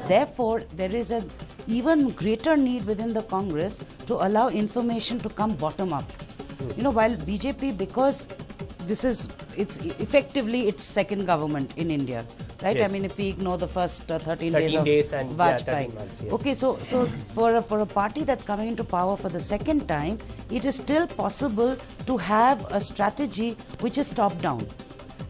Therefore, there is an even greater need within the Congress to allow information to come bottom up. You know, while BJP, because it's effectively its second government in India, right? Yes. I mean, if we ignore the first 13 days and Vajpayee. 13 months, yes. Okay, so for a party that's coming into power for the second time, it is still possible to have a strategy which is top down,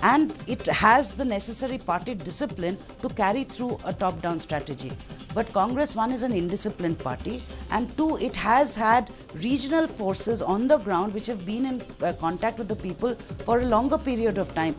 and it has the necessary party discipline to carry through a top down strategy. But Congress, one, is an indisciplined party, and two, it has had regional forces on the ground which have been in contact with the people for a longer period of time.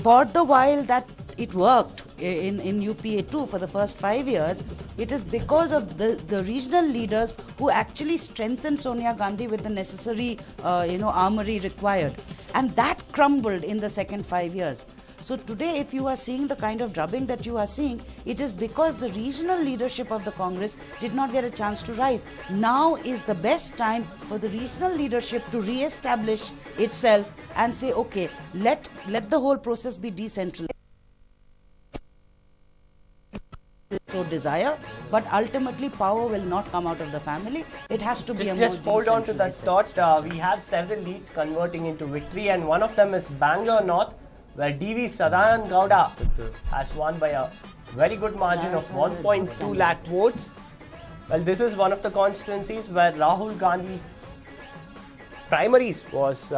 For the while that it worked in UPA 2 for the first 5 years, it is because of the regional leaders who actually strengthened Sonia Gandhi with the necessary armory required, and that crumbled in the second 5 years. So today, if you are seeing the kind of drubbing that you are seeing, it is because the regional leadership of the Congress did not get a chance to rise. Now is the best time for the regional leadership to re-establish itself and say, okay, let the whole process be decentralized. So desire, but ultimately power will not come out of the family. It has to be a more Just hold on to that decentralized thought. We have several leads converting into victory, and one of them is Bangalore North, where D.V. Sadanand Gowda has won by a very good margin of 1.2 lakh votes. Well, this is one of the constituencies where Rahul Gandhi's primaries was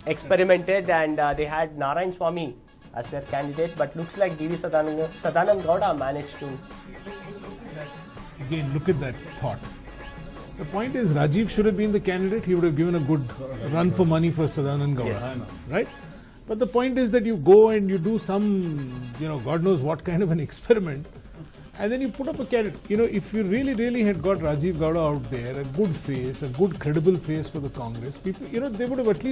experimented, and they had Narayan Swamy as their candidate, but looks like D.V. Sadanand Gowda managed to. Again, look at that thought. The point is, Rajiv should have been the candidate. He would have given a good run for money for Sadanand Gowda, Yes. right? But the point is that you go and you do some, God knows what kind of an experiment, and then you put up a candidate. If you really had got Rajiv Gowda out there, a good face, a good credible face for the Congress, people, they would have at least